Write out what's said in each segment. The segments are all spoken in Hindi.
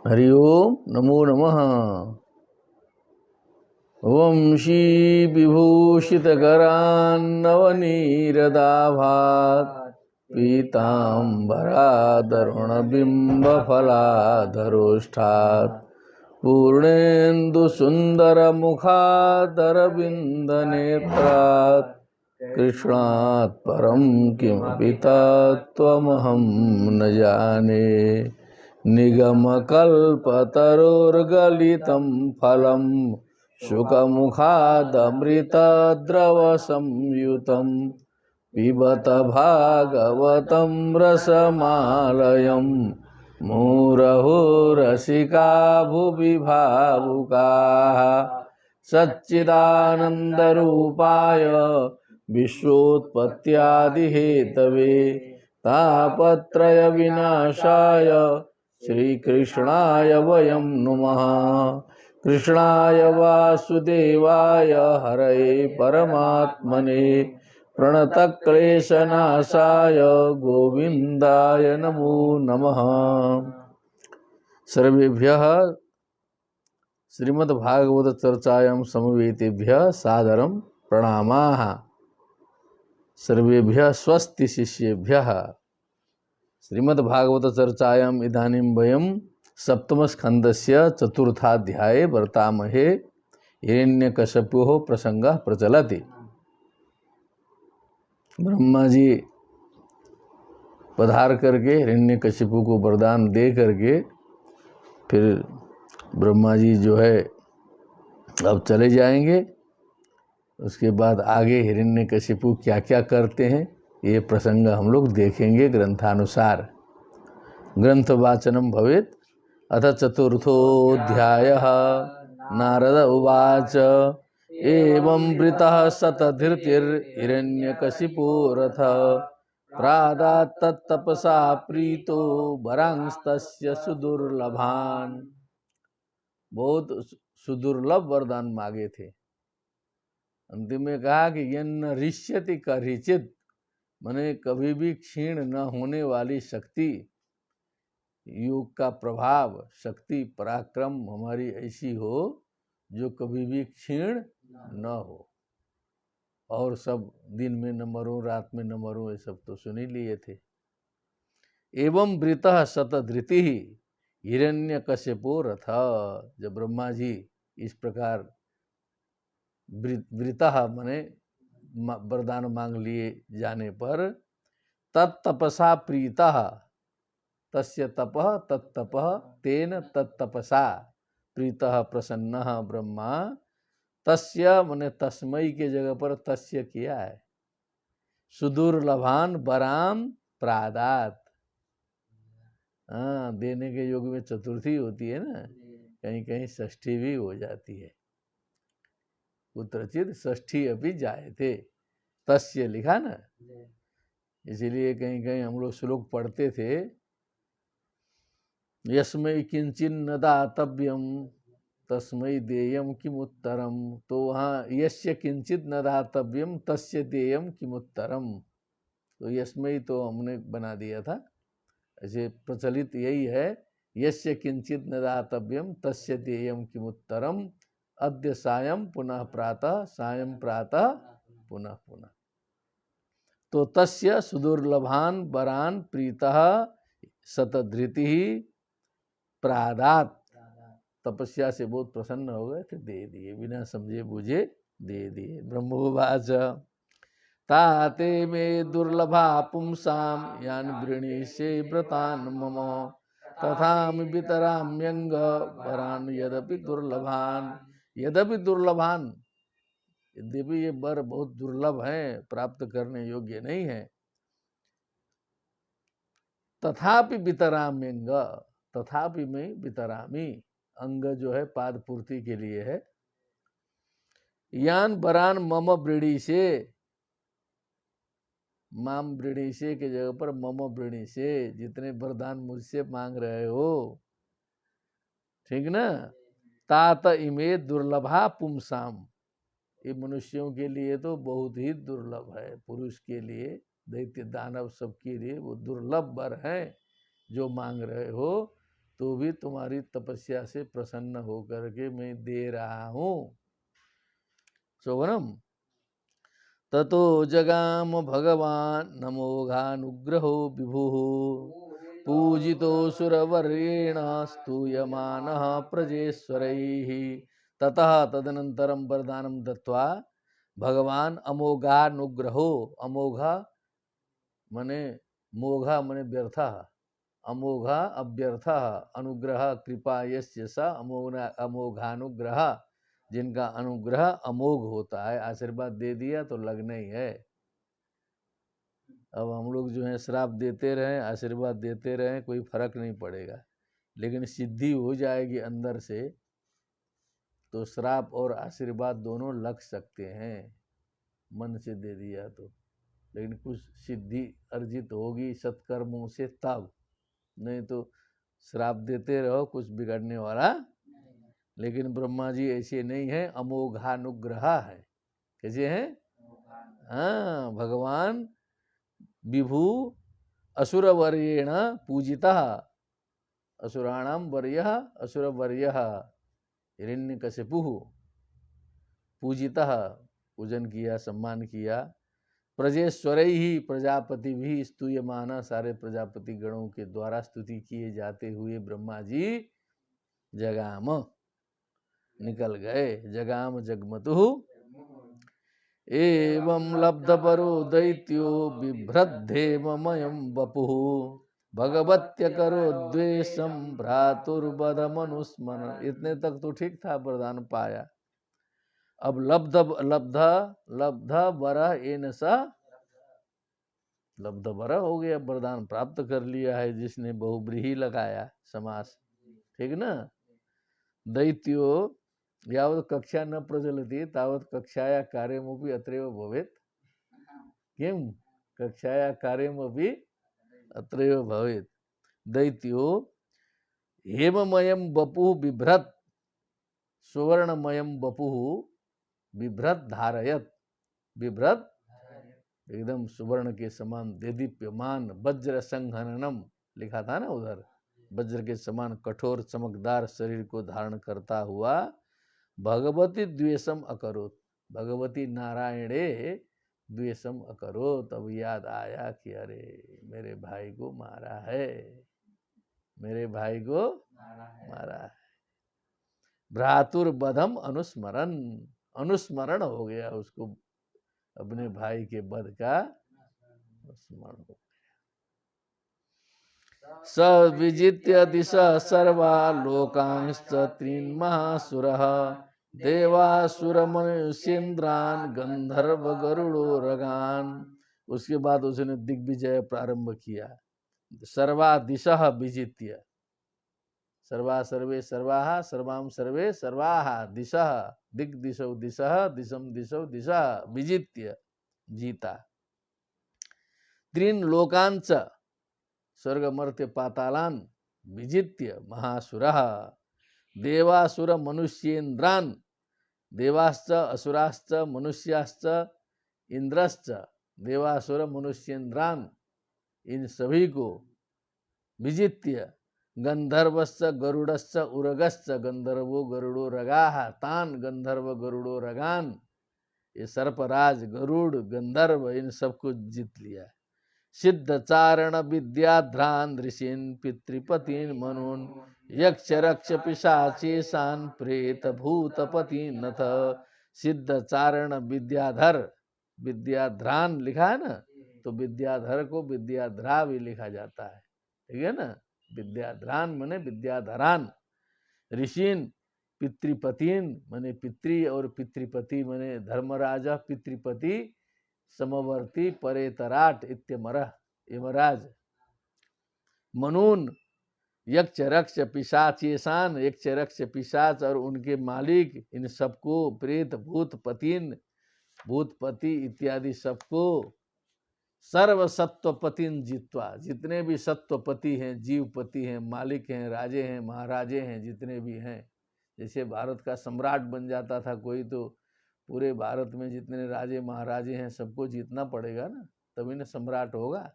हरि ओम नमो नमः। वंशी विभूषितकरान्नवनीरदाभात् पीताम्बरादरुणबिम्बफलाधरोष्ठात् पूर्णेन्दुसुन्दरमुखादरविन्दनेत्रात् कृष्णात् परं किमपि तत्त्वमहं न जाने। निगमकल्पतरोर्गलितं फलं शुकमुखादमृतद्रवसंयुतं पिबत भागवतं रसमालयं मुहुरहो रसिका भुवि भावुकाः। सच्चिदानन्दरूपाय विश्वोत्पत्त्यादिहेतवे तापत्रयविनाशाय श्रीकृष्णाय वयं नुमः। कृष्णाय वासुदेवाय हरये परमात्मने प्रणतक्लेशनाशाय गोविन्दाय नमो नमः। सर्वेभ्यः श्रीमद्भागवत चर्चायां समवेतेभ्यः सादरं प्रणामाः। सर्वेभ्यः स्वस्ति शिष्येभ्यः। श्रीमद्भागवत चर्चायाम् इदानीं वयं सप्तमस्कन्धस्य चतुर्थाध्याये वर्तामहे। हिरण्यकश्यपोः प्रसंगः प्रचलति। ब्रह्मा जी पधार करके हिरण्यकश्यपु को वरदान दे करके फिर ब्रह्मा जी जो है अब चले जाएंगे। उसके बाद आगे हिरण्यकशिपु क्या क्या करते हैं ये प्रसंग हम लोग देखेंगे ग्रंथानुसार। ग्रंथ वाचनम भवेत्। अथ चतुर्थोऽध्यायः। नारद उवाच एवं वृतः शतधृतिर्हिरण्यकशिपोरथ प्रादात् तत्तपसा प्रीतो वरांस्तस्य सुदुर्लभान्। बहुत सुदुर्लभ वरदान मांगे थे। अंतिम में कहा कि यन्न ऋष्यति करिचित, माने कभी भी क्षीण न होने वाली शक्ति, योग का प्रभाव, शक्ति पराक्रम हमारी ऐसी हो जो कभी भी क्षीण न हो। और सब दिन में न मरूं, रात में न मरूं, ये सब तो सुन ही लिए थे। एवं वृतः शतधृति हिरण्यकशिपो रथ। जब ब्रह्मा जी इस प्रकार वृतः माने वरदान मांग लिए जाने पर तत्तपसा प्रीतः, तस्य तपः तत्तपः तेन तत्तपसा प्रीतः प्रसन्नः ब्रह्मा। तस्य माने तस्मै के जगह पर तस्य किया है। सुदुर्लभान वरान प्रादात। हाँ, देने के योग में चतुर्थी होती है ना, कहीं कहीं षष्ठी भी हो जाती है। कुत्रचित षष्ठी अभी जाए थे, तस्य लिखा ना, इसीलिए कहीं कहीं हम लोग श्लोक पढ़ते थे यस्मै किंचिन्न दातव्यम तस्मै देयम किमुत्तरम। तो वहाँ यस्य किंचित न दातव्यम तस्य देयम किमुत्तरम, तो यस्मै तो हमने बना दिया था। ऐसे प्रचलित यही है, यस्य किंचित न दातव्यम तस्य देयम किमुत्तरम अद्य सायं पुनः प्रातः सायं प्रातः पुनः पुनः। तो तस्य सुदुर्लभान वरान प्रीतः शतधृति प्रादात। तपस्या से बहुत प्रसन्न हो गए थे, दे दिए, बिना समझे बुझे दे दिए। ब्रह्मोवाच ताते मे दुर्लभा पुंसाम यान वृणीषे व्रतान मम तथामि वितराम्यंग वरान यदपि दुर्लभान। यद्यपि दुर्लभान, यद्यपि ये वर बहुत दुर्लभ हैं, प्राप्त करने योग्य नहीं है। तथापि वितराम्यंग, तथापि मैं वितरामी, अंग जो है पाद पूर्ति के लिए है। यान वरान मम वृणीषे, माम वृणीषे के जगह पर मम वृणीषे, जितने वरदान मुझसे मांग रहे हो, ठीक ना। तात इमे दुर्लभा पुंसाम, ये मनुष्यों के लिए तो बहुत ही दुर्लभ है। पुरुष के लिए, दैत्य दानव सबके लिए वो दुर्लभ वर है जो मांग रहे हो। तो भी तुम्हारी तपस्या से प्रसन्न होकर के मैं दे रहा हूँ। शोभनम ततो जगाम भगवान नमोघानुग्रहो विभुः पूजितो सुरवर्येण स्तूयमानः प्रजेश्वरैः। ततः तदनन्तरं वरदानं दत्वा भगवान अमोघानुग्रहो, अमोघा मने मोघा मने व्यर्थ, अमोघा अव्यर्थ, अनुग्रह कृपा यस्य स अमोघानुग्रह, जिनका अनुग्रह अमोघ होता है। आशीर्वाद दे दिया तो लगना ही है। अब हम लोग जो है श्राप देते रहें, आशीर्वाद देते रहें, कोई फर्क नहीं पड़ेगा, लेकिन सिद्धि हो जाएगी अंदर से तो श्राप और आशीर्वाद दोनों लग सकते हैं, मन से दे दिया तो। लेकिन कुछ सिद्धि अर्जित होगी सत्कर्मों से तब, नहीं तो श्राप देते रहो कुछ बिगड़ने वाला। लेकिन ब्रह्मा जी ऐसे नहीं है, अमोघानुग्रह है। कैसे हैं? हाँ, भगवान विभु असुरवर्येण पूजितः, असुराणाम वर्यः असुरवर्यः हिरण्यकशिपुः पूजितः, पूजन किया, सम्मान किया। प्रजेश्वरै ही, प्रजापति भी स्तूयमाना, सारे प्रजापति गणों के द्वारा स्तुति किए जाते हुए ब्रह्मा जी जगाम, निकल गए। जगाम जगमतुः एवं लब्धपरो दैत्यो बिभ्रद्धेममयं वपुः भगवत्यकरो द्वेषं भ्रातुर्वधमनुस्मरण। इतने तक तो ठीक था, वरदान पाया। अब लब्ध लब्ध लब्ध वरः एन स, लब्ध वरः हो गया, वरदान प्राप्त कर लिया है जिसने बहुब्रीहि लगाया समास, ठीक ना। दैत्यो यावत् कक्षा न प्रचलति तावत् कक्षाया कार्यमपि अत्रैव भवेत्। किम कक्षाया कार्यमपि अत्रैव भवेत्। दैत्यो हेममयं वपुः बिभ्रत्, सुवर्णमयं वपुः बिभ्रत् धारयत्, बिभ्रत् एकदम सुवर्ण के समान देदीप्यमान, वज्र संघननम लिखा था ना उधर, वज्र के समान कठोर चमकदार शरीर को धारण करता हुआ भगवती द्वेषम अकरोत, भगवती नारायणे द्वेषम अकरोत। अब याद आया कि अरे मेरे भाई को मारा है, मेरे भाई को मारा है। भ्रातुर्वधम अनुस्मरण, अनुस्मरण हो गया उसको, अपने भाई के वध का स्मरण हो गया। स विजित्य दिशा सर्वा लोकांश्च त्रीन् महासुरः देवासुर मनुष्येन्द्रान गंधर्व गरुड़ो रगान। उसके बाद उसने दिग्विजय प्रारंभ किया। सर्वा दिशा विजित्य, सर्वा सर्वे सर्वाः सर्वाम सर्वे सर्वाः दिशा, दिग दिशौ दिशा दिशम दिशौ दिशा विजित्य, जीता। त्रीन लोकांच, स्वर्ग मर्त्य पातालान विजित्य महासुरः देवासुर मनुष्येन्द्रान, देवाश्च असुराश्च मनुष्याश्च इंद्रश्च, देवासुर मनुष्येन्द्रान, इन सभी को विजित्य गंधर्वश्च गरुड़श्च उरगश्च, गंधर्वो गरुड़ो रगाः तान गंधर्व गरुड़ो रगान, ये सर्पराज गरुड़ गंधर्व इन सबको जीत लिया। सिद्ध चारण विद्याध्रान ऋषिन पितृपतिन मनून यक्ष रक्ष पिशाचेशान प्रेत भूतपतिन नथ। सिद्ध चारण विद्याधर, विद्याध्रान लिखा है ना, तो विद्याधर को विद्याध्रा भी लिखा जाता है, ठीक है ना। विद्याध्रान मने विद्याधरान, ऋषिन पितृपतिन मने पितृ और पितृपति मने धर्मराजा पितृपति समवर्ती परेतराट इत्यमरः यमराज। मनून यक्ष रक्ष पिशाचेशान, यक्ष रक्ष पिशाच और उनके मालिक, इन सबको प्रेत भूत पतिन, भूतपति इत्यादि सबको सर्व सत्वपतिन जित्वा, जितने भी सत्वपति हैं, जीवपति हैं, मालिक हैं, राजे हैं, महाराजे हैं, जितने भी हैं। जैसे भारत का सम्राट बन जाता था कोई, तो पूरे भारत में जितने राजे महाराजे हैं सबको जीतना पड़ेगा ना, तभी ना सम्राट होगा।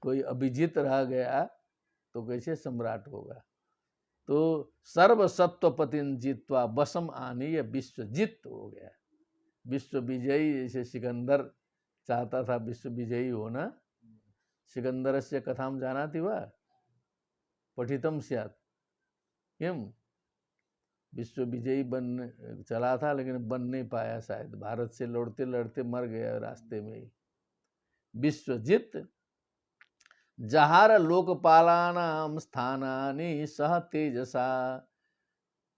कोई अभिजीत रह गया तो कैसे सम्राट होगा। तो सर्व सत्वपतिन जीतवा बसम आनीय विश्वजित हो गया। विश्व विजयी, जैसे सिकंदर चाहता था विश्व विजयी होना। सिकंदर से कथाम जानाति वा पठितम स्यात् किम, विश्व विजयी बन चला था लेकिन बन नहीं पाया, शायद भारत से लड़ते लड़ते मर गया रास्ते में ही। विश्वजित जहार लोकपालानाम स्थानानि सह तेजसा,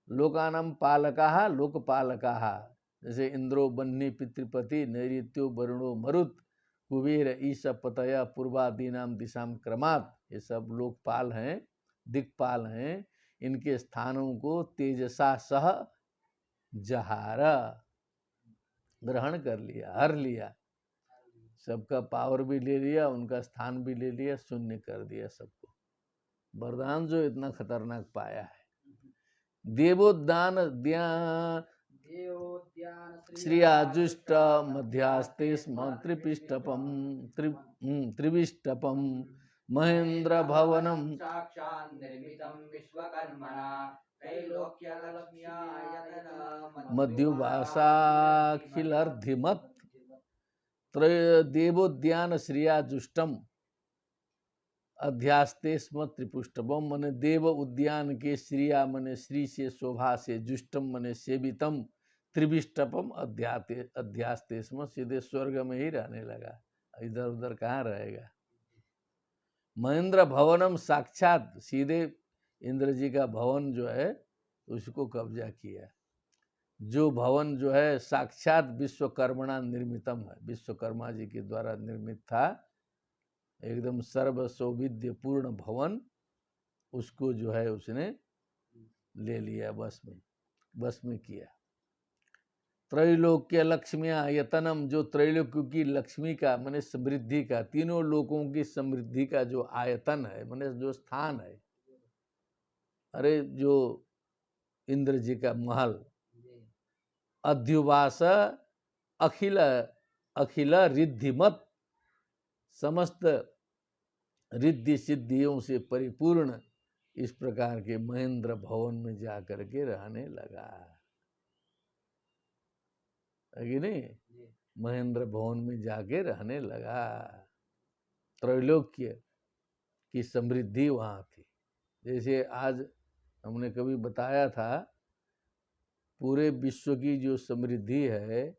लोकानाम पालकाः लोकपालकाः, जैसे इंद्रो बन्नी पितृपति नैऋत्यो वरुणो मरुत कुबेर ईश पतय पूर्वादीनाम दिशाम क्रमात्, ये सब लोकपाल हैं, दिक्पाल हैं। इनके स्थानों को तेजसा सह जहार, ग्रहण कर लिया, हर लिया, सबका पावर भी ले लिया, उनका स्थान भी ले लिया, शून्य कर दिया सबको। वरदान जो इतना खतरनाक पाया है। देवोद्यान श्रियाजुष्ट मध्यास्ते स्म त्रिपिष्टपम त्रिविष्टपम महेंद्र भवनम मध्युवासाखिलर्धिमत देवोद्यान श्रियाजुष्टम अध्यास्ते स्म त्रिपुष्टपम, मने देव उद्यान के श्रिया मने श्री से शोभा से, जुष्टम मने सेवितम, त्रिविष्टपम अध्यास्ते स्म, सीधे स्वर्ग में ही रहने लगा, इधर उधर कहाँ रहेगा। महेंद्र भवनम, साक्षात सीधे इंद्र जी का भवन जो है उसको कब्जा किया। जो भवन जो है साक्षात विश्वकर्मणा निर्मितम है, विश्वकर्मा जी के द्वारा निर्मित था, एकदम सर्व सौविध्य पूर्ण भवन, उसको जो है उसने ले लिया, बस में किया। त्रैलोक्य लक्ष्मिया यतनम, जो त्रैलोक्य की लक्ष्मी का माने समृद्धि का, तीनों लोकों की समृद्धि का जो आयतन है माने जो स्थान है, अरे जो इंद्र जी का महल, अध्युवास अखिल अखिल रिद्धिमत, समस्त रिद्धि सिद्धियों से परिपूर्ण इस प्रकार के महेंद्र भवन में जाकर के रहने लगा है कि नहीं। महेंद्र भवन में जाके रहने लगा। त्रैलोक्य की समृद्धि वहाँ थी। जैसे आज हमने कभी बताया था, पूरे विश्व की जो समृद्धि है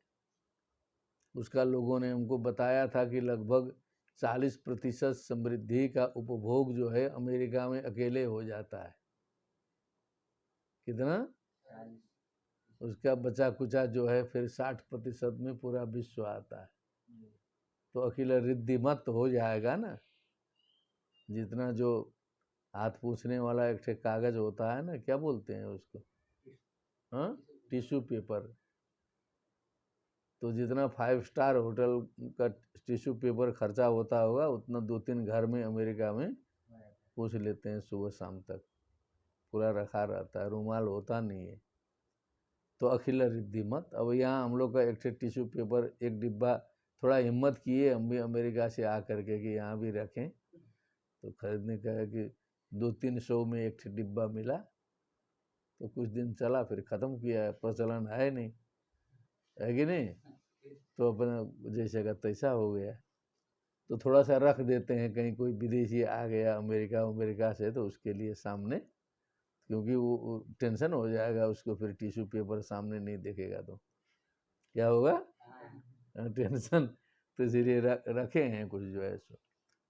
उसका लोगों ने हमको बताया था कि लगभग 40% समृद्धि का उपभोग जो है अमेरिका में अकेले हो जाता है। कितना? उसका बचा कुचा जो है फिर 60% में पूरा विश्व आता है। तो अखिल रिद्धिमत हो जाएगा ना। जितना जो हाथ पूछने वाला एक कागज होता है ना, क्या बोलते हैं उसको, हाँ, टिश्यू पेपर। तो जितना 5 स्टार होटल का टिश्यू पेपर खर्चा होता होगा उतना 2-3 घर में अमेरिका में पूछ लेते हैं, सुबह शाम तक पूरा रखा रहता है, रुमाल होता नहीं है। तो अखिल रिद्धिमत। अब यहाँ हम लोग का एक टिश्यू पेपर एक डिब्बा, थोड़ा हिम्मत किए हम भी अमेरिका से आ करके कि यहाँ भी रखें, तो खरीदने का है कि 200-300 में एक डिब्बा मिला। तो कुछ दिन चला, फिर ख़त्म किया, प्रचलन है नहीं, है कि नहीं। तो अपना जैसे का तैसा हो गया। तो थोड़ा सा रख देते हैं, कहीं कोई विदेशी आ गया अमेरिका से तो उसके लिए सामने, क्योंकि वो टेंशन हो जाएगा उसको, फिर टिश्यू पेपर सामने नहीं देखेगा तो क्या होगा, टेंशन। तो इसलिए रखे हैं कुछ जो है सो।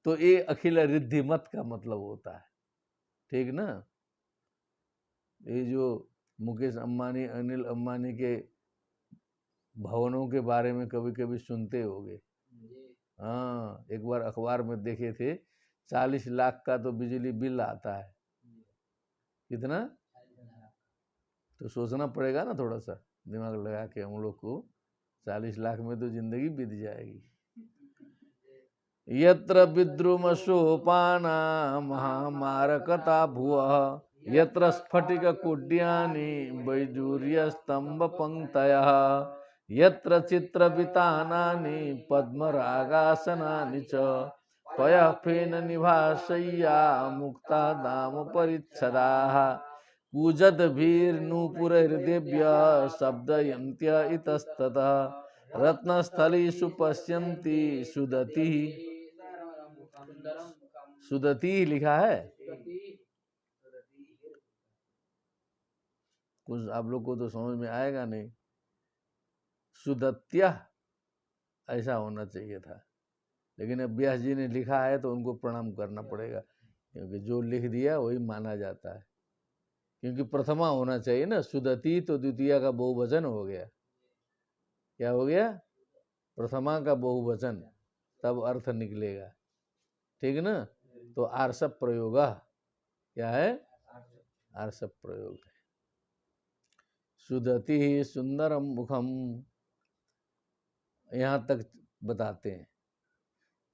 तो ये अखिल रिद्धिमत का मतलब होता है, ठीक ना। ये जो मुकेश अंबानी, अनिल अंबानी के भवनों के बारे में कभी कभी सुनते होंगे। हाँ, एक बार अखबार में देखे थे 40 लाख का तो बिजली बिल आता है। कितना? तो सोचना पड़ेगा ना, थोड़ा सा दिमाग लगा के हम लोग को। 40 लाख में तो जिंदगी बीत जाएगी। यत्र विद्रुम सोपाना महामारकता भुवः, यत्र स्फटिक कुड्यानि वैडूर्य स्तंभ पंक्तयः, यत्र चित्र वितानानि पद्मरागासनानि च पयः फेन निभाशय्या मुक्ता दाम परिच्छदाः कूजद्भिर्नूपुरैर्देव्य शब्दयन्त्य इतस्ततः रत्नस्थलीषु पश्यन्ति सुदति। सुदति लिखा है, कुछ आप लोग को तो समझ में आएगा नहीं। सुदत्या ऐसा होना चाहिए था, लेकिन अब व्यास जी ने लिखा है तो उनको प्रणाम करना पड़ेगा, क्योंकि जो लिख दिया वही माना जाता है। क्योंकि प्रथमा होना चाहिए ना, सुदति तो द्वितीय का बहुवचन हो गया। क्या हो गया? प्रथमा का बहुवचन, तब अर्थ निकलेगा, ठीक ना। तो आर्षप प्रयोग क्या है? आर्षप प्रयोग है। सुदति सुंदरम मुखम, यहां तक बताते हैं।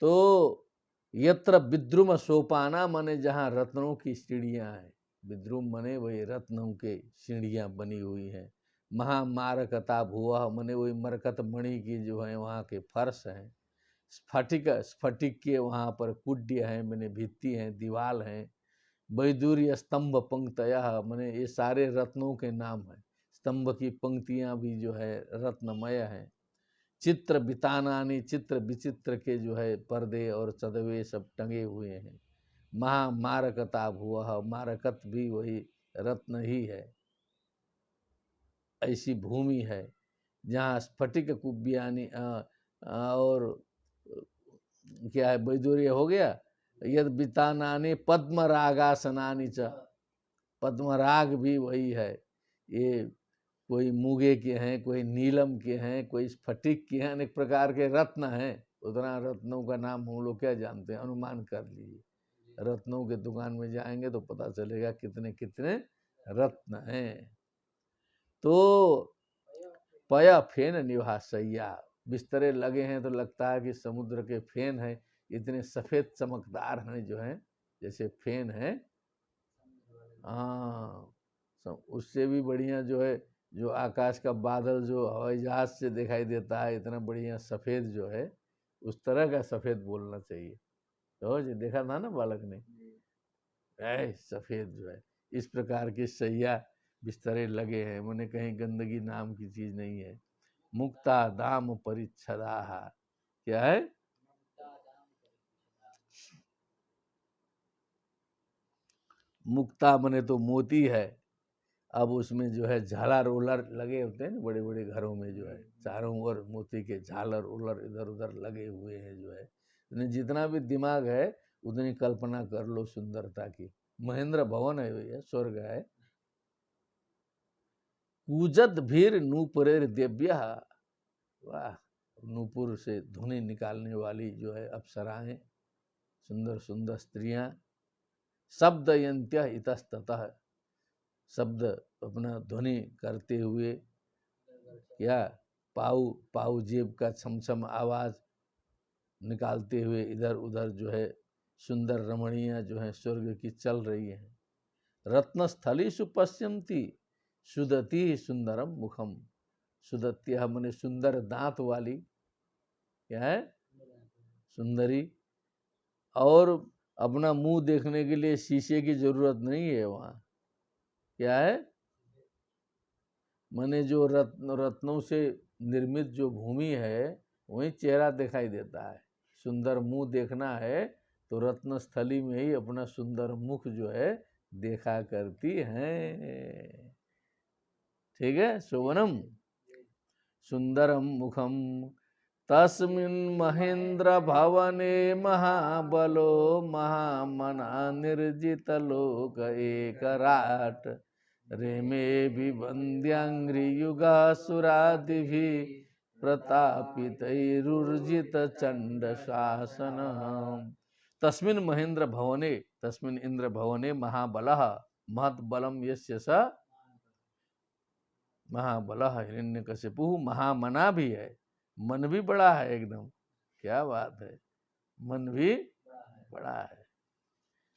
तो यत्र विद्रुम सोपाना मने जहां रत्नों की सीढ़ियां हैं, विद्रुम मने वही रत्नों के सीढ़ियां बनी हुई हैं। महामारकता भुवः मने वही मरकत मणि की जो है वहाँ के फर्श हैं। स्फटिक, स्फटिक के वहाँ पर कुड्य हैं, मैंने भित्ति हैं, दीवाल हैं। वैदूर्य स्तंभ पंक्तयः मने ये सारे रत्नों के नाम हैं। स्तंभ की पंक्तियां भी जो है रत्नमय हैं। चित्र बितानानी, चित्र विचित्र के जो है पर्दे और चदवे सब टंगे हुए हैं। महामारकता भुवः, मारकत भी वही रत्न ही है। ऐसी भूमि है जहाँ स्फटिक कुब्यानी और क्या है, वैदूर्य हो गया। यद बितानानी पद्मरागासनानी च, पद्मराग भी वही है। ये कोई मूगे के हैं, कोई नीलम के हैं, कोई स्फटिक के हैं, अनेक प्रकार के रत्न हैं। उतना रत्नों का नाम हम लोग क्या जानते हैं, अनुमान कर लीजिए। रत्नों के दुकान में जाएंगे तो पता चलेगा कितने कितने रत्न हैं। तो पया फेन निवासैया, बिस्तरे लगे हैं तो लगता है कि समुद्र के फेन है, इतने सफेद चमकदार हैं जो हैं, जैसे फेन है। हाँ, उससे भी बढ़िया जो है, जो आकाश का बादल जो हवाई जहाज से दिखाई देता है, इतना बढ़िया सफेद जो है, उस तरह का सफेद बोलना चाहिए। तो जी देखा था ना बालक ने, ऐ सफेद जो है, इस प्रकार के सैया बिस्तरे लगे हैं, मैंने कहीं गंदगी नाम की चीज नहीं है। मुक्ता दाम परिच्छदा, क्या है? मुक्ता मने तो मोती है। अब उसमें जो है झालर उलर लगे होते हैं ना, बड़े बड़े घरों में जो है चारों ओर मोती के झालर उलर इधर उधर लगे हुए हैं जो है। जितना भी दिमाग है उतनी कल्पना कर लो सुंदरता की। महेंद्र भवन है भैया, स्वर्ग है। कूजत भीर नूपुरेर दिव्या, वाह, नूपुर से धुनी निकालने वाली जो है अप्सराएं, सुंदर सुंदर स्त्रियां। शब्दयंत्य इतस्ततः, शब्द अपना ध्वनि करते हुए, क्या, पाऊ पाऊ जेब का छमछम आवाज निकालते हुए इधर उधर जो है सुंदर रमणियां जो है स्वर्ग की चल रही हैं। रत्नस्थली सुपश्यंती सुदति सुंदरम मुखम, सुदत्या मने सुंदर दांत वाली, क्या है? सुंदरी। और अपना मुंह देखने के लिए शीशे की जरूरत नहीं है वहाँ। क्या है? माने जो रत्नों से निर्मित जो भूमि है वही चेहरा दिखाई देता है। सुंदर मुंह देखना है तो रत्न स्थली में ही अपना सुंदर मुख जो है देखा करती हैं। ठीक है, शोभनम सुंदरम मुखम तस्मिन् महेंद्र भवने महाबलो महामना निर्जित लोक एकराट रेमे विवन्द्यांघ्रियुगा सुरादिभि प्रतापितैरुर्जित चंड शासन। तस्मिन् महेंद्र भवने, तस्मिन् इंद्र भवने महाबलः, महत बलम यस्य स महाबलः हिरण्यकशिपु, महामना भी है, मन भी बड़ा है एकदम। क्या बात है, मन भी बड़ा है।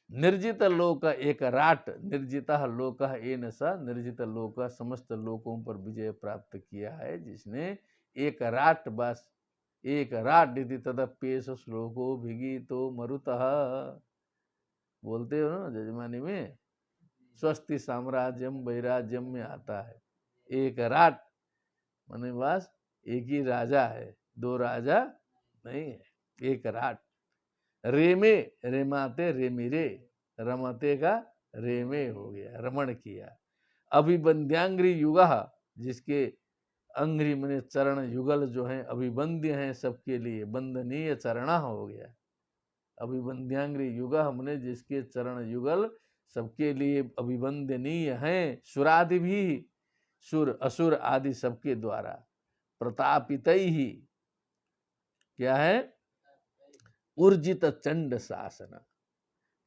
निर्जित लोक एक राट, निर्जित लोक एन स, निर्जित लोक समस्त लोकों पर विजय प्राप्त किया है जिसने, एक राट बस एक राट इति तदप्येष श्लोको भिगीतो मरुतः। बोलते हो ना जजमानी में, स्वस्ति साम्राज्यम वैराज्यम में आता है। एक राट माने बस एक ही राजा है, दो राजा नहीं है, एक राट। रेमे रेमाते रेमिरे, रमते का रेमे हो गया, रमण किया। अभिबंध्यांग्री युगः, जिसके अंग्री मने चरण युगल जो है अभिबंध्य हैं सबके लिए, बंदनीय चरणा हो गया। अभिबंध्यांग्री युगः मने जिसके चरण युगल सबके लिए अभिबंधनीय हैं। सुरादि भी, सुर असुर आदि सबके द्वारा। प्रतापितई ही क्या है, ऊर्जित चंड शासन,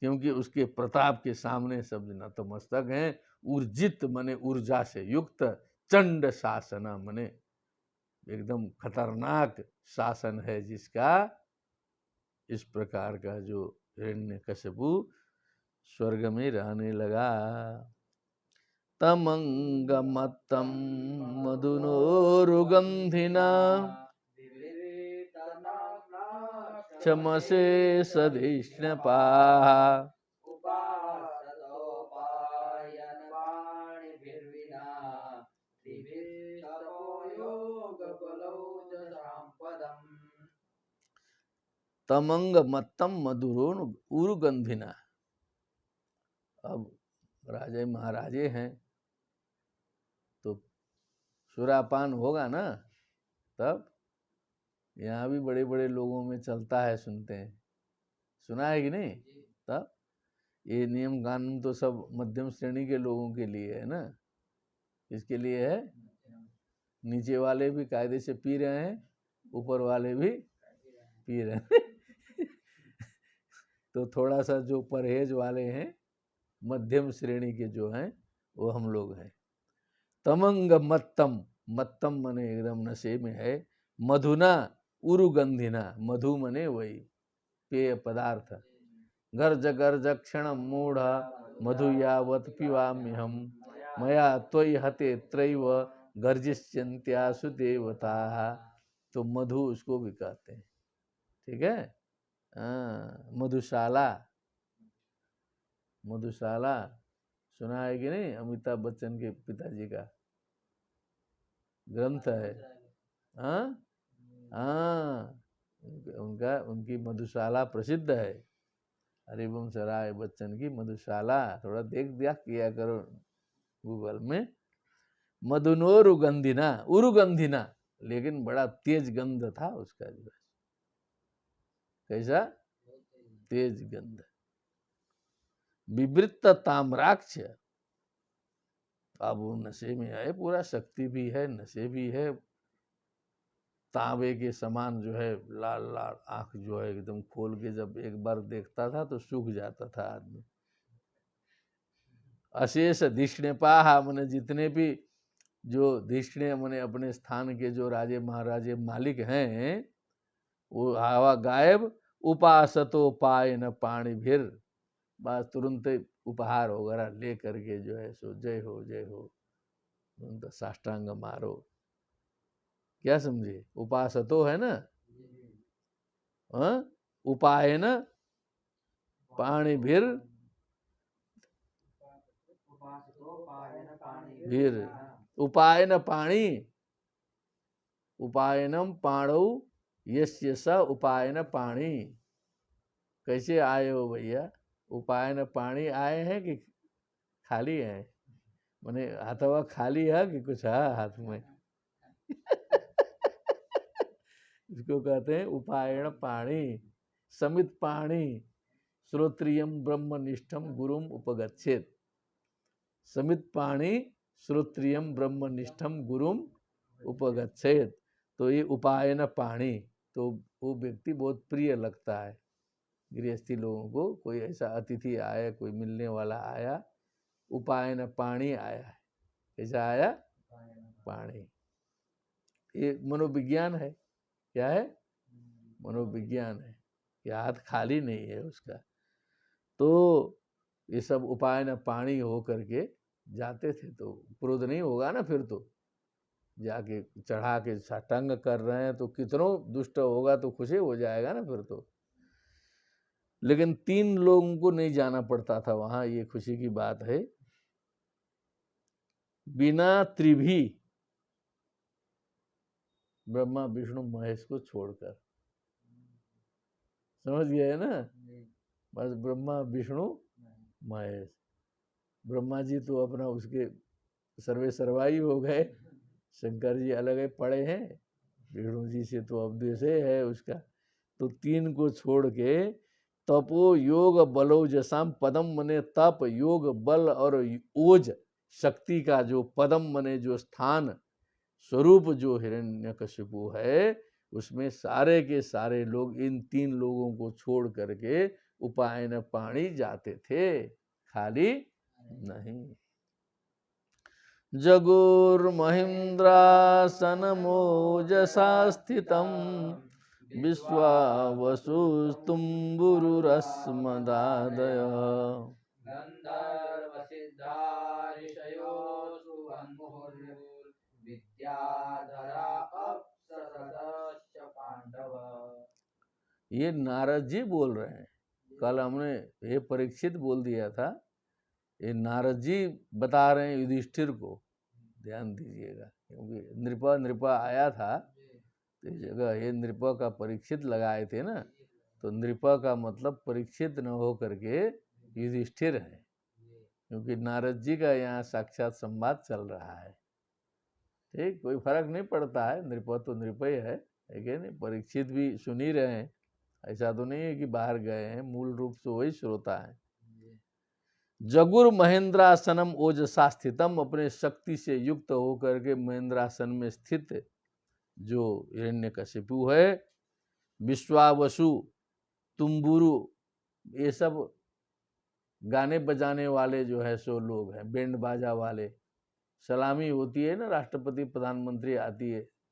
क्योंकि उसके प्रताप के सामने सब नतमस्तक हैं। ऊर्जित मने ऊर्जा से युक्त, चंड शासन मने एकदम खतरनाक शासन है जिसका। इस प्रकार का जो हिरण्यकशिपु स्वर्ग में रहने लगा। तमंगमत्तम मधुनोरुगंधिना क्षमसे सधिष्णुपा। तमंग मत्तम मधुरोन उरुगंधिना। अब राजे महाराजे हैं तो सुरापान होगा ना, तब यहाँ भी बड़े बड़े लोगों में चलता है, सुनते हैं, सुना है कि नहीं। तब ये नियम कानून तो सब मध्यम श्रेणी के लोगों के लिए है ना। किसके लिए है, नीचे वाले भी कायदे से पी रहे हैं, ऊपर वाले भी पी रहे हैं तो थोड़ा सा जो परहेज वाले हैं, मध्यम श्रेणी के जो हैं, वो हम लोग हैं। तमंग मत्तम, मत्तम मने एकदम नशे में है। मधुना उरुगंधिना, मधु मने वही पेय पदार्थ। गर्ज गर्ज क्षण मूढ़ मधु यावत पिवाम्यहम, मया त्वयि हते त्रैव गर्जिष्यन्त्यासु देवता। तो मधु उसको भी कहते हैं, ठीक है। मधुशाला, मधुशाला सुना है कि नहीं, अमिताभ बच्चन के पिताजी का ग्रंथ है। हाँ हाँ, उनका उनकी मधुशाला प्रसिद्ध है। हरिवंश राय बच्चन की मधुशाला, थोड़ा देख दिया किया करो गूगल में। मधुनोरुगंधिना, उरुगंधिना, लेकिन बड़ा तेज गंध था उसका जो है। कैसा तेज गंध। विवृत्त ताम्राक्ष, अब वो नशे में है, पूरा शक्ति भी है, नशे भी है। तांबे के समान जो है लाल लाल आंख जो है, एकदम खोल के जब एक बार देखता था तो सूख जाता था आदमी। अशेष धिष्ण्यपाह मने जितने भी जो धिष्ण्य मने अपने स्थान के जो राजे महाराजे मालिक हैं, वो हवा गायब। उपासतो पाए न पाणी भीर, बस तुरंत उपहार वगैरह ले करके जो है सो जय हो जय हो, तुरंत साष्टांग मारो। क्या समझे, उपासतो है ना, उपायन पाणी भीर, भीर उपायन पाणी, उपायनम पाणौ यस्य स उपायन पाणी। कैसे आए हो भैया, उपायन पाणी आए हैं कि खाली है, माने हाथवा खाली है कि कुछ है हाथ में इसको कहते हैं उपायन पाणी। समित पाणी श्रोत्रियम ब्रह्मनिष्ठम गुरुम उपगच्छेत। समित पाणी श्रोत्रियम ब्रह्मनिष्ठम गुरुम उपगच्छेत। तो ये उपायन पाणी, तो वो व्यक्ति बहुत प्रिय लगता है गृहस्थी लोगों को। कोई ऐसा अतिथि आया, कोई मिलने वाला आया, उपायन पाणी आया है। कैसा आया, पाणी। ये मनोविज्ञान है। क्या है, मनोविज्ञान है कि हाथ खाली नहीं है उसका। तो ये सब उपायन पाणी हो करके जाते थे, तो क्रोध नहीं होगा ना फिर तो। जाके चढ़ा के साष्टांग कर रहे हैं, तो कितनों दुष्ट होगा तो खुशी हो जाएगा ना फिर तो। लेकिन 3 लोगों को नहीं जाना पड़ता था वहां, ये खुशी की बात है। बिना त्रिभी, ब्रह्मा विष्णु महेश को छोड़कर, समझ गए ना? बस ब्रह्मा विष्णु महेश। ब्रह्मा जी तो अपना उसके सर्वे सर्वाई हो गए, शंकर जी अलग है पड़े हैं, विष्णु जी से तो अब द्वेषे है उसका। तो 3 को छोड़ के तपो योग बलो जसाम पदम मने तप योग बल और ओज शक्ति का जो पदम मने जो स्थान स्वरूप जो हिरण्यकशिपु है, उसमें सारे के सारे लोग इन 3 लोगों को छोड़ करके उपायन पाणी जाते थे, खाली नहीं। जगुर्महिन्द्रासनमोजसा स्थितं विश्वावसुस्तुम्बुरुरस्मदादयः ये नारद जी बोल रहे हैं। कल हमने ये परीक्षित बोल दिया था, ये नारद जी बता रहे हैं युधिष्ठिर को, ध्यान दीजिएगा, क्योंकि नृपा आया था तो इस जगह ये नृपा का परीक्षित लगाए थे ना, तो नृपा का मतलब परीक्षित न हो करके युधिष्ठिर है, क्योंकि नारद जी का यहाँ साक्षात संवाद चल रहा है। ठीक, कोई फर्क नहीं पड़ता है, नृपा तो नृपा ही है, नहीं, परीक्षित भी सुन ही रहे हैं, ऐसा तो नहीं है कि बाहर गए हैं, मूल रूप से वही श्रोता है। जगुर महेंद्रासनम ओजसा स्थितम, अपने शक्ति से युक्त होकर के महेंद्रासन में स्थित जो हिरण्यकशिपु है, विश्वावसु तुम्बुरु, ये सब गाने बजाने वाले जो है सो लोग हैं, बैंड बाजा वाले। सलामी होती है ना, राष्ट्रपति प्रधानमंत्री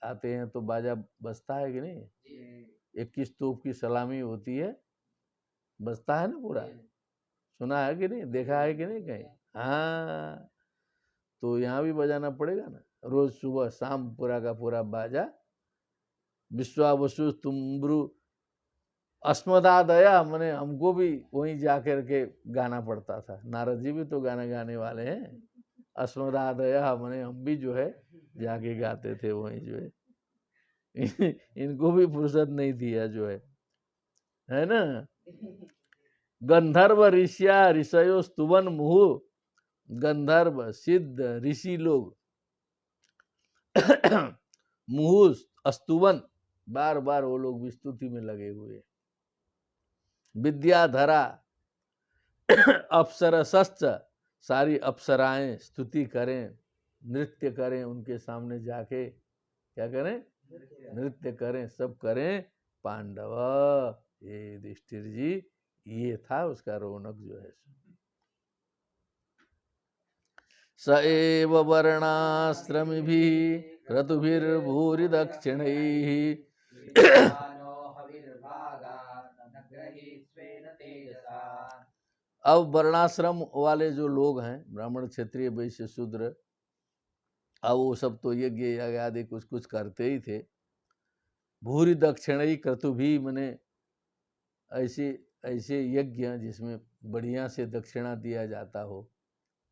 आते हैं तो बाजा बजता है कि नहीं? 21 तोप की सलामी होती है, बजता है ना पूरा, सुना है कि नहीं, देखा है कि नहीं कहीं? हाँ, तो यहाँ भी बजाना पड़ेगा ना, रोज सुबह शाम पूरा का पूरा बाजा। विश्वावसु तुम्ब्रु अस्मदादया, मैंने हमको भी वहीं जाकर के गाना पड़ता था। नारद जी भी तो गाना गाने वाले हैं। अस्मदादया मैंने हम भी जो है जाके गाते थे वहीं जो है। इनको भी फुर्सत नहीं दिया जो है ना। गंधर्व ऋषिया ऋषयो स्तुवन मुहु, गंधर्व सिद्ध ऋषि लोग मुहु स्तुवन, बार बार वो लोग विस्तुति में लगे हुए। विद्याधरा अप्सरसश्च, सारी अप्सराएं स्तुति करें, नृत्य करें, उनके सामने जाके क्या करें? नृत्य करें, सब करें। पांडव, ये युधिष्ठिर जी, ये था उसका रौनक जो है। स एव वर्णाश्रमिभिः क्रतुभिर्भूरि दक्षिणैः अब वर्णाश्रम वाले जो लोग हैं, ब्राह्मण क्षत्रिय वैश्य शूद्र, अब वो सब तो यज्ञ आदि कुछ कुछ करते ही थे। भूरि दक्षिणई क्रतुभी, मने ऐसे ऐसे यज्ञ जिसमें बढ़िया से दक्षिणा दिया जाता हो,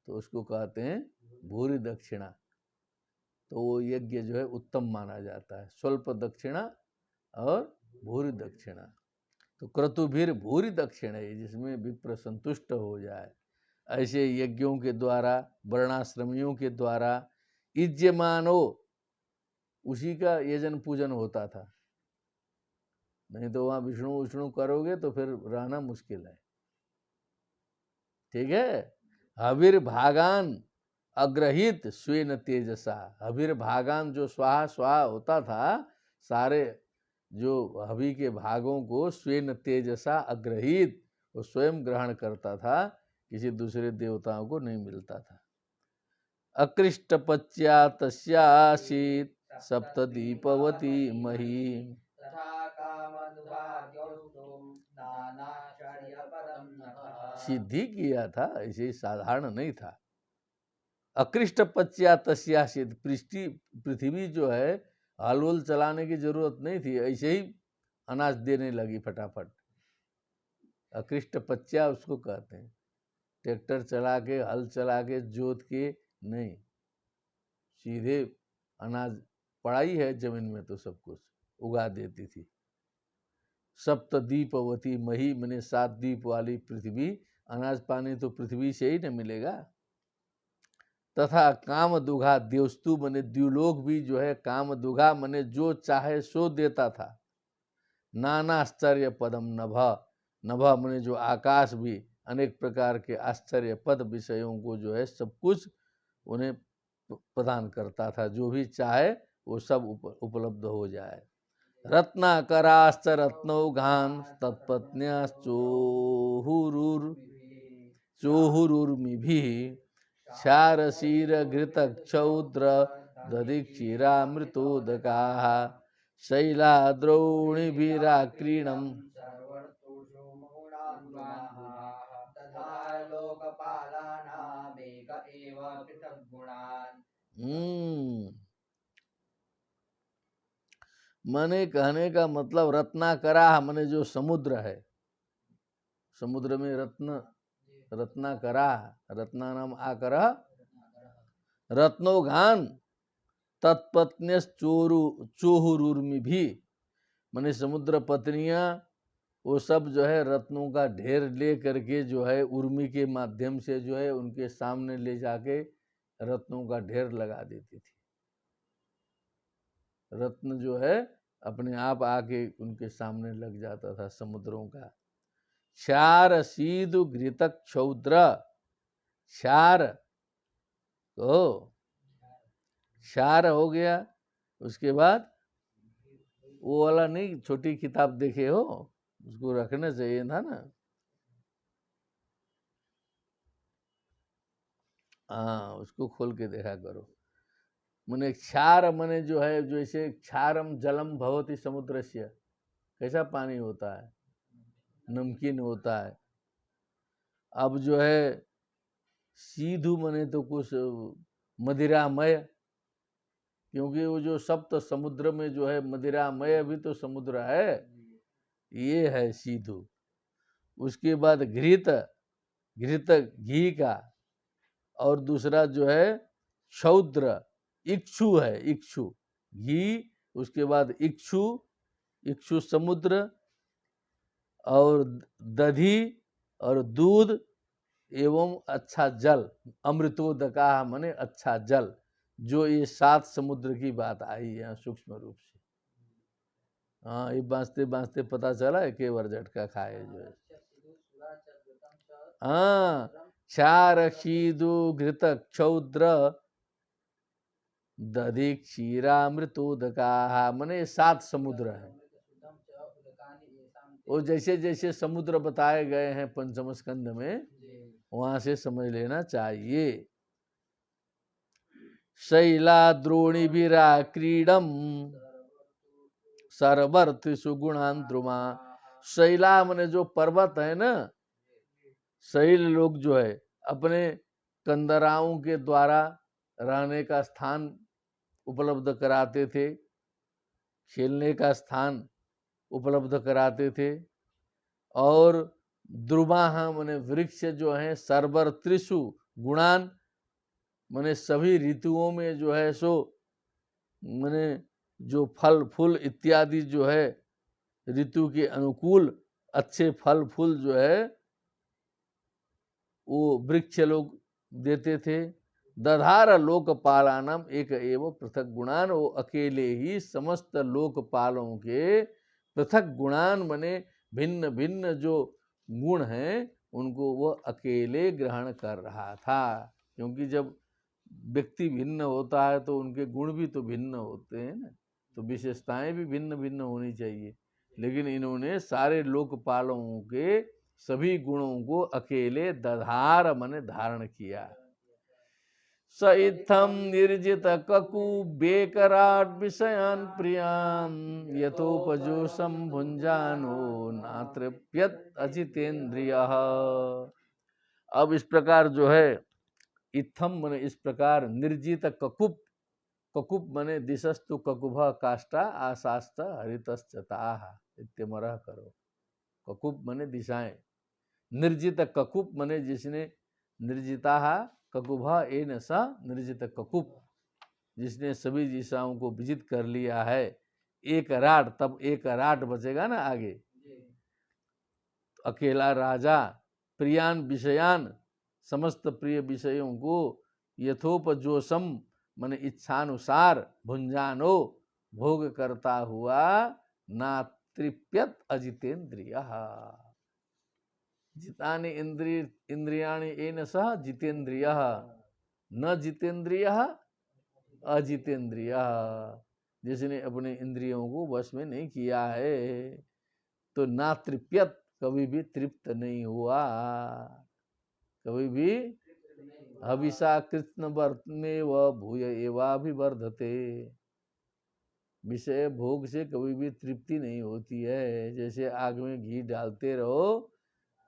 तो उसको कहते हैं भूरि दक्षिणा। तो वो यज्ञ जो है उत्तम माना जाता है, स्वल्प दक्षिणा और भूरि दक्षिणा। तो क्रतुभिर भूरि दक्षिणा, जिसमें विप्र संतुष्ट हो जाए, ऐसे यज्ञों के द्वारा, वर्णाश्रमियों के द्वारा इज्यमानो, उसी का यजन पूजन होता था। नहीं तो वहां विष्णु विष्णु करोगे तो फिर रहना मुश्किल है। ठीक है। हविर भागान अग्रहित स्वेन तेजसा, हविर भागान जो स्वाहा स्वाहा होता था, सारे जो हवि के भागों को स्वेन तेजसा अग्रहित, वो स्वयं ग्रहण करता था, किसी दूसरे देवताओं को नहीं मिलता था। अकृष्टपच्या तस्यासीत सप्तदीपवती मही, सिद्धि किया था, ऐसे साधारण नहीं था। अकृष्ट पच्या तस्यासित, पृथ्वी जो है हल वल चलाने की जरूरत नहीं थी, ऐसे ही अनाज देने लगी फटाफट। अकृष्ट पच्या उसको कहते हैं, ट्रैक्टर चला के हल चला के जोत के नहीं, सीधे अनाज पड़ाई है जमीन में तो सब कुछ उगा देती थी। सप्तद्वीपवती मही, मने 7 द्वीप वाली पृथ्वी, अनाज पानी तो पृथ्वी से ही न मिलेगा। तथा काम दुघा देवस्तु, मने द्युलोक भी जो है काम दुघा मने जो चाहे सो देता था। नाना आश्चर्य पदम नभ, नभ मने जो आकाश भी अनेक प्रकार के आश्चर्य पद विषयों को जो है सब कुछ उन्हें प्रदान करता था, जो भी चाहे वो सब उपलब्ध हो जाए। रत्नाकराश्च रत्नौघान तत्पत्न्याश्चोहुरुर्मिभिः क्षारशीर घृत क्षौद्र दधिक्षीरामृतोदकाः शैलाद्रौणिभिराक्रीणम्। मने कहने का मतलब रत्नाकरा मने जो समुद्र है, समुद्र में रत्न, रत्नाकरा, रत्ना नाम आकर रत्नोघान तत्पत्न्यश्चोहुरुर्मि भी, मने समुद्र पत्नियां वो सब जो है रत्नों का ढेर ले करके जो है उर्मी के माध्यम से जो है उनके सामने ले जाके रत्नों का ढेर लगा देती थी। रत्न जो है अपने आप आके उनके सामने लग जाता था समुद्रों का। क्षार सीधु घृतक क्षौद्र, क्षार तो क्षार हो गया, उसके बाद वो वाला नहीं, छोटी किताब देखे हो, उसको रखना चाहिए था ना। हाँ, उसको खोल के देखा करो। मने क्षार मने जो है, जैसे क्षारम जलम भवति समुद्रस्य, कैसा पानी होता है, नमकीन होता है। अब जो है सीधु मने तो कुछ मदिरामय, क्योंकि वो जो सप्त समुद्र में जो है मदिरामय भी तो समुद्र है, ये है सीधु। उसके बाद घृत, घृत घी का, और दूसरा जो है क्षौद्र, इक्षु है, इक्षु घी, उसके बाद इक्षु, इक्षु समुद्र, और दधी और दूध एवं अच्छा जल, अमृतोदका मने अच्छा जल, जो ये 7 समुद्र की बात आई है सूक्ष्म रूप से। हाँ, ये बांसते बांसते पता चला है के बार झटका खाए जो है। हाँ, क्षार शीदु घृत क्षौद्र दधि क्षीरामृतोदका मने 7 समुद्र है। वो जैसे जैसे समुद्र बताए गए हैं पंचम स्कंद में, वहां से समझ लेना चाहिए। शैला द्रोणी बीरा क्रीडम सरवर्तिषु गुणान द्रुमा, शैला मने जो पर्वत है ना, शैल लोग जो है अपने कंदराओं के द्वारा रहने का स्थान उपलब्ध कराते थे, खेलने का स्थान उपलब्ध कराते थे। और द्रुमाह मने वृक्ष जो है, सर्वर त्रिषु गुणान मने सभी ऋतुओं में जो है सो मने जो फल फूल इत्यादि जो है ऋतु के अनुकूल अच्छे फल फूल जो है वो वृक्ष लोग देते थे। दधार लोकपालानम एक एवं पृथक गुणान, वो अकेले ही समस्त लोकपालों के पृथक गुणान मने भिन्न भिन्न जो गुण हैं उनको वह अकेले ग्रहण कर रहा था। क्योंकि जब व्यक्ति भिन्न होता है तो उनके गुण भी तो भिन्न होते हैं ना, तो विशेषताएं भी भिन्न भिन्न होनी चाहिए। लेकिन इन्होंने सारे लोकपालों के सभी गुणों को अकेले दधार मने धारण किया। स इत्थम निर्जित ककु बेकराट विषयान प्रियान यथोपजोषम भुंजानो नातृप्यत अजितेन्द्रिय। अब इस प्रकार जो है इत्थम मने इस प्रकार, निर्जित ककुप, ककुप मने दिशस्तु ककुभ काष्ठा आशास्त हरितश्चताः इत्यमरः करो। ककुप मने दिशाएं, निर्जित ककुप मने जिसने, निर्जिताः ककुभ एन स निर्जित ककुप, जिसने सभी दिशाओं को विजित कर लिया है। एक राट, तब एक राट बचेगा ना आगे। अकेला राजा, प्रियान विषयान, समस्त प्रिय विषयों को, यथोपजोसम मन इच्छानुसार, भुंजानो भोग करता हुआ, ना तृप्यत अजितेंद्रिय। जितानि इंद्रियाणि येन सह जितेंद्रिय, न जितेंद्रिय अजितेंद्रिय, जिसने अपने इंद्रियों को वश में नहीं किया है, तो ना तृप्यत, कभी भी तृप्त नहीं हुआ, कभी भी हविषा कृष्ण वर्तने व भूय एवाभिवर्धते, विषय भोग से कभी भी तृप्ति नहीं होती है। जैसे आग में घी डालते रहो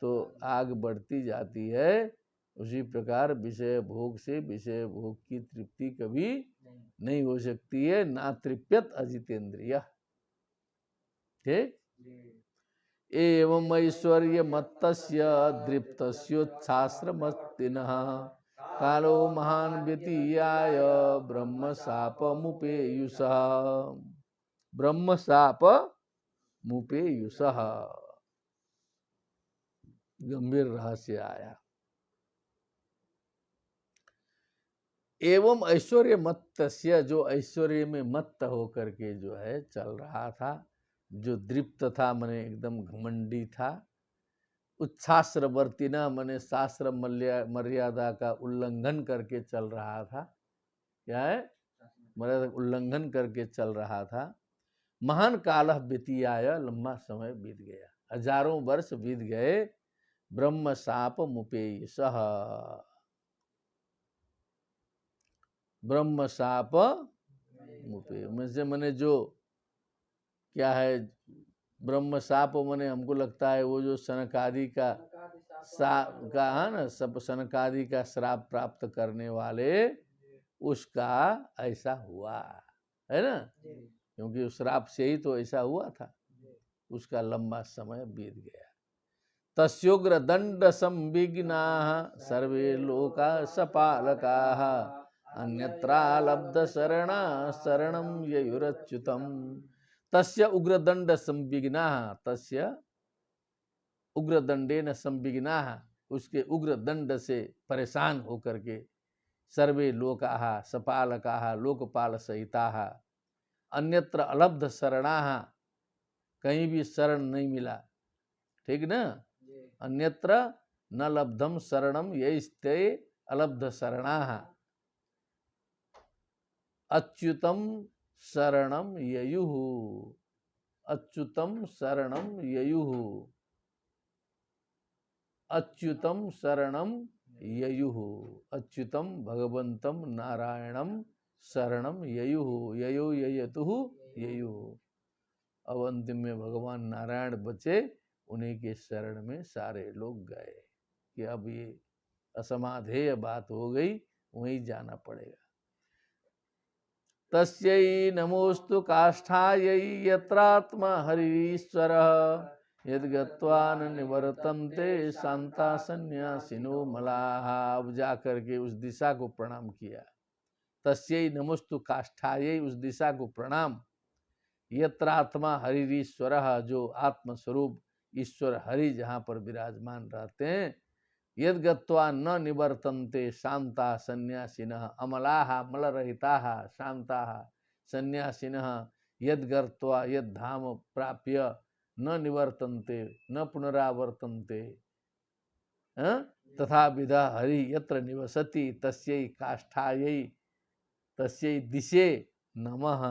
तो आग बढ़ती जाती है, उसी प्रकार विषय भोग से विषय भोग की तृप्ति कभी नहीं हो सकती है। ना तृप्यत अजितेंद्रिय। ठीक। एवं ऐश्वर्य मत्तस्य दृप्तस्योच्छास्त्रमत्तिनः कालो महान व्यतीयाय ब्रह्म शापमुपेयुषः। ब्रह्म शाप मुपेयुषः, गंभीर रहस्य आया। एवं ऐश्वर्य मत्तस्य, जो ऐश्वर्य में मत्त होकर के जो है चल रहा था, जो दृप्त था मने एकदम घमंडी था, उच्छास्त्रवर्तिना मने शास्त्र मर्यादा का उल्लंघन करके चल रहा था। क्या है? मर्यादा उल्लंघन करके चल रहा था। महान कालः व्यतीयाय, लंबा समय बीत गया, हजारों वर्ष बीत गए। ब्रह्म शाप मुपेयसः, ब्रह्म शाप मुपेय में से मने जो क्या है, ब्रह्म शाप मने हमको लगता है वो जो सनकादि का है ना, सब सनकादि का श्राप प्राप्त करने वाले, उसका ऐसा हुआ है ना, क्योंकि उस श्राप से ही तो ऐसा हुआ था। उसका लंबा समय बीत गया। तस्योग्र दंड संविघ्नाः सर्वे लोका सपालकाः अन्यत्रा लब्ध शरणा शरणं ययुरच्युतम। तस्य उग्रदंड संविघ्नाः, तस्य उग्रदंडेन संविघ्नाः, उसके उग्र दंड से परेशान होकर के, सर्वे लोकाः सपालकाः, लोकपाल सहिताः, अन्यत्र अलब्ध शरणाः, कहीं भी शरण नहीं मिला। ठीक ना, अन्यत्र न लब्धम शरणम यैस्ते अलब्ध शरणाः, अच्युतम शरणम ययुः, अच्युतम शरणम ययुः, अच्युतम शरणम ययुः, अच्युतम भगवंतम नारायणम शरणम ययुः, ययो ययतुः ययुः। अब अंतिम में भगवान नारायण बचे, उन्हीं के शरण में सारे लोग गए कि अब ये असमाधेय बात हो गई, वहीं जाना पड़ेगा। तस्यै नमोस्तु काष्ठायै यत्रात्मा हरीश्वरः यद्गत्वा न निवर्तन्ते शांता सन्यासिनो मलाः। अब जा करके उस दिशा को प्रणाम किया। तस्यै नमोस्तु काष्ठायै, उस दिशा को प्रणाम। यत्रात्मा हरिश्वरः, जो आत्मस्वरूप ईश्वर हरि जहाँ पर विराजमान रहते हैं। यद्गत्वा न निवर्तन्ते शांता सन्यासिनः अमलाः, मल रहिताः शांताः सन्यासिनः यद्गत्वा यद्धाम प्राप्य न निवर्तन्ते न पुनरावर्तन्ते तथा विधा हरि यत्र निवसति तस्यै काष्ठायै तस्यै दिशे नमः।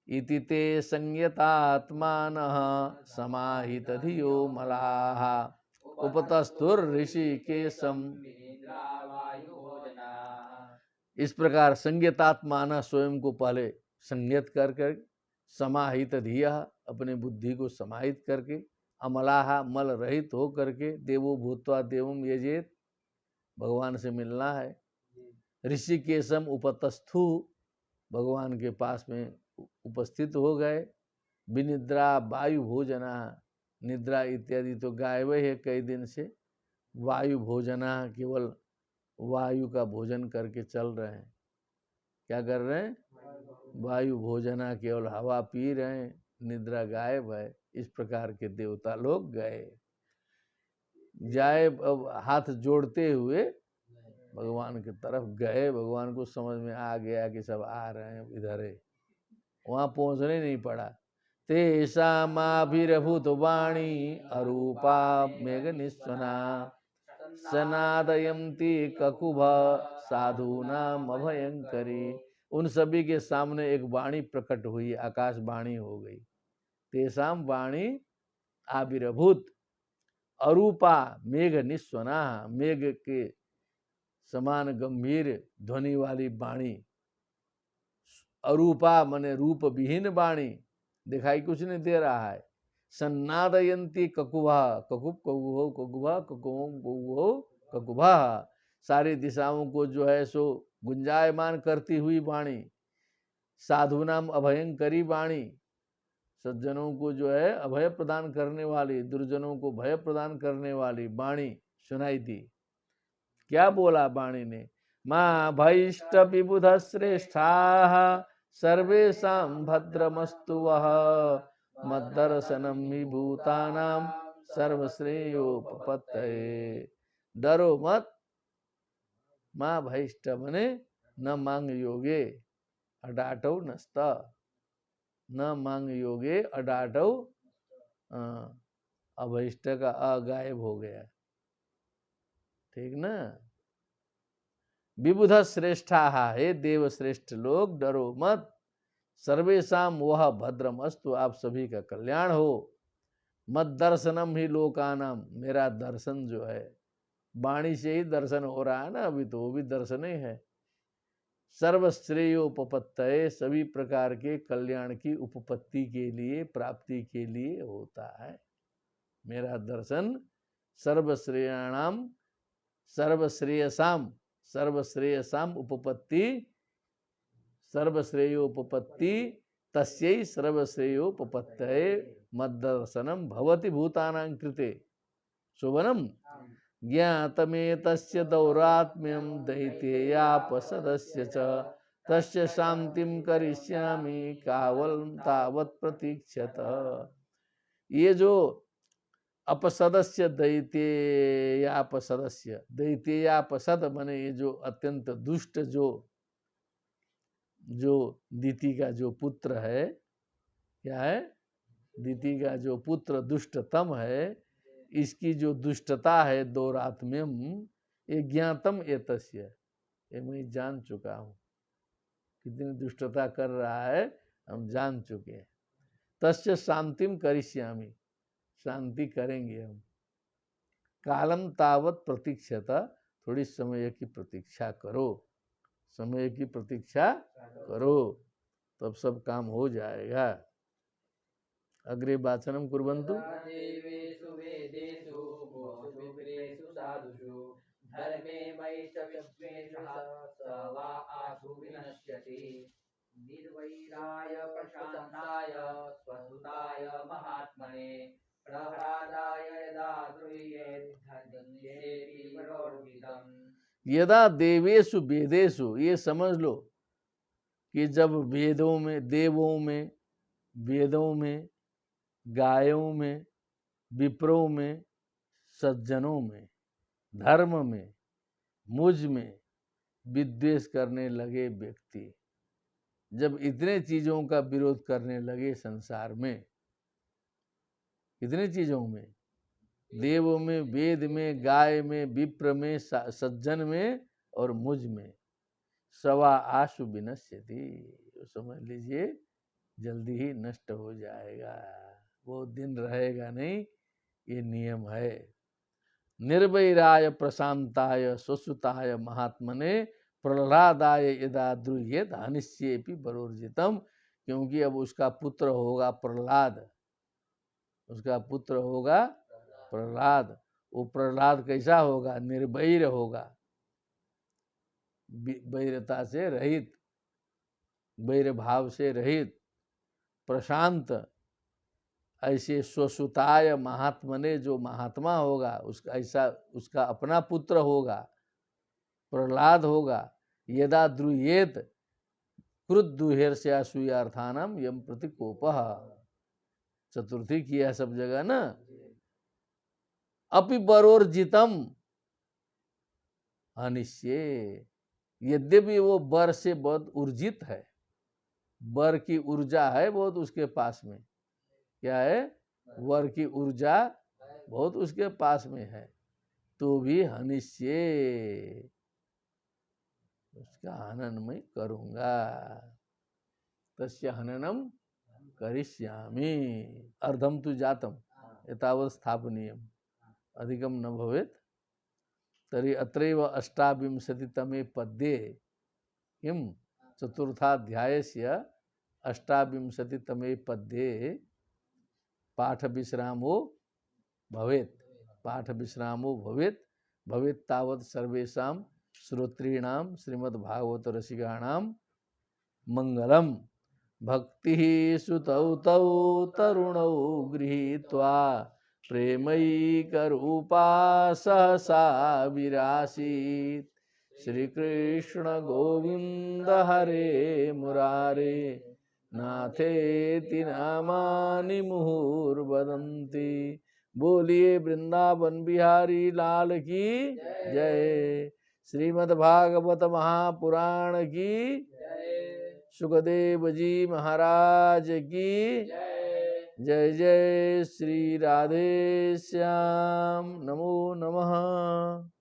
इति ते संयतात्मानः समाहितधियो मलाः उपतस्थुर्ऋषिकेशम। इस प्रकार संयतात्मान, स्वयं को पहले संयत कर समाहित धिया, अपने बुद्धि को समाहित करके, अमलाहा, मल रहित हो करके, देवो भूत्वा देवम यजेत, भगवान से मिलना है। ऋषिकेशम उपतस्थु, भगवान के पास में उपस्थित हो गए। विनिद्रा वायु भोजना, निद्रा इत्यादि तो गायब है कई दिन से। वायु भोजना, केवल वायु का भोजन करके चल रहे हैं। क्या कर रहे हैं? वायु भोजना, केवल हवा पी रहे हैं, निद्रा गायब है। इस प्रकार के देवता लोग गए। जाए अब हाथ जोड़ते हुए भगवान की तरफ गए। भगवान को समझ में आ गया कि सब आ रहे हैं इधर है, वहां पहुंचने नहीं पड़ा। तेषामाभिरभूत वाणी अरूपा मेघ निस्वना, सनादयन्ती ककुभ साधूनाम अभयंकरी। उन सभी के सामने एक वाणी प्रकट हुई, आकाश वाणी हो गई। तेषाम वाणी आविर्भूत, अरूपा मेघ निस्वना, मेघ के समान गंभीर ध्वनि वाली वाणी। अरूपा माने रूप विहीन वाणी, दिखाई कुछ नहीं दे रहा है। सन्नादयंती ककुभा, ककुभ ककुभो ककुभा ककुभम ककुभो ककुभा, सारी दिशाओं को जो है सो गुंजायमान करती हुई वाणी। साधुनाम अभयंकरी वाणी, सज्जनों को जो है अभय प्रदान करने वाली, दुर्जनों को भय प्रदान करने वाली वाणी सुनाई दी। क्या बोला वाणी ने? मां भैष्ट विबुध श्रेष्ठा सर्वेषां भद्रमस्तु वः, मद्दर्शनम हि भूतानां सर्वश्रेयोपपत्तये। डरो मत। मां भैष्ट मने न मांग योगे अडाटौ नस्त, न मांग योगे अडाटौ, अभैष्ट का अगायब हो गया, ठीक ना। विबुध श्रेष्ठा, हे देव श्रेष्ठ लोग डरो मत। सर्वेशाम वह भद्रम अस्तु, आप सभी का कल्याण हो। मत दर्शनम ही लोकानाम, मेरा दर्शन जो है, वाणी से ही दर्शन हो रहा है ना अभी, तो वो भी दर्शन ही है। सर्वश्रेयोपपत्तये, सभी प्रकार के कल्याण की उपपत्ति के लिए, प्राप्ति के लिए होता है मेरा दर्शन। सर्वश्रेयाणाम सर्वश्रेयसाम, सर्वश्रेयसाम उपपत्ति, सर्वश्रेयोपपत्ति तस्यै सर्वश्रेयोपपत्तये मद्दर्शनम भवति भूतानां कृते शोभनम। ज्ञातमेतस्य दौरात्म्यं दैतेयापसदस्य च, तस्य शांतिं करिष्यामि कावलं तावत् प्रतीक्षत। ये जो अपसदस्य, दैतेयापसदस्य, दैतेयापसद माने ये जो अत्यंत दुष्ट, जो दिति का जो पुत्र है, क्या है? दिति का जो पुत्र दुष्टतम है, इसकी जो दुष्टता है दौरात्म्यम, ये ज्ञातम एतस्य, ये मैं जान चुका हूँ कितनी दुष्टता कर रहा है, हम जान चुके हैं। तस्य शांतिम करिष्यामि, शांति करेंगे हम। कालम तावत प्रतीक्षता, थोड़ी समय की प्रतीक्षा करो, समय की प्रतीक्षा करो, तब सब काम हो जाएगा। अग्रे वाचनम कुर्वन्तु। देवेषु वेदेषु गोषु विप्रेषु साधुषु धर्मे वैष्णवेषु स वा आशु विनश्यति। निर्वैराय प्रशान्ताय स्वसुताय महात्मने प्रह्लादाय यदा द्रुह्येत् धन्येति वरोर्हितम्। यदा देवेषु वेदेषु, ये समझ लो कि जब वेदों में, देवों में, वेदों में, गायों में, विप्रों में, सज्जनों में, धर्म में, मुझ में विद्वेष करने लगे व्यक्ति, जब इतने चीजों का विरोध करने लगे संसार में, इतने चीजों में, देव में, वेद में, गाय में, विप्र में, सज्जन में और मुझ में, सवा आशु विनश्यति, समझ लीजिए जल्दी ही नष्ट हो जाएगा, वो दिन रहेगा नहीं, ये नियम है। निर्वैराय प्रशांताय स्वसुताय महात्मने प्रह्लादाय यदा द्रुह्येत् हनिष्येपि वरोर्जितम, क्योंकि अब उसका पुत्र होगा प्रह्लाद, उसका पुत्र होगा प्रह्लाद। वो प्रह्लाद कैसा होगा? निर्वैर होगा, वैरता से रहित, वैर भाव से रहित, प्रशांत, ऐसे स्वसुताय महात्मने, जो महात्मा होगा उसका ऐसा उसका अपना पुत्र होगा, प्रहलाद होगा। यदा द्रुयेत क्रुद्धुहेर से असूयार्थानम यम प्रतिकोपः। चतुर्थी किया सब जगह ना। अपि बरोर्जितम अनिश्ये, यद्यपि वो बर से बहुत ऊर्जित है, बर की ऊर्जा है बहुत उसके पास में। क्या है? वर की ऊर्जा बहुत उसके पास में है, तो भी हनिष्ये, उसका हनन मैं करूंगा। तस्य हननम करिष्यामि। अर्धम तु जातम एतावत् स्थापनीयम, अधिकम न भवेत्। तर्हि अत्रैव अष्टाविंशतितमे पद्ये किं चतुर्थाध्यायस्य अष्टाविंशतितमे पद्ये पाठविश्रामो भवेत्, पाठविश्रामो भवेत्। भवेत् तावत् सर्वेषां श्रोतॄणां श्रीमद्भागवत रसिकाणां मंगलम। भक्तिः सुतौ तौ तरुणौ गृहीत्वा प्रेमैकरूपा सहसा विरासीत्। श्रीकृष्ण गोविंद हरे मुरारे, नाथेति नामानि मुहुर्वदन्ति। बोलिए वृंदावन बिहारी लाल की जय। श्रीमद्भागवत महापुराण की, सुखदेव जी महाराज की जय। जय श्री राधे श्याम। नमो नमः।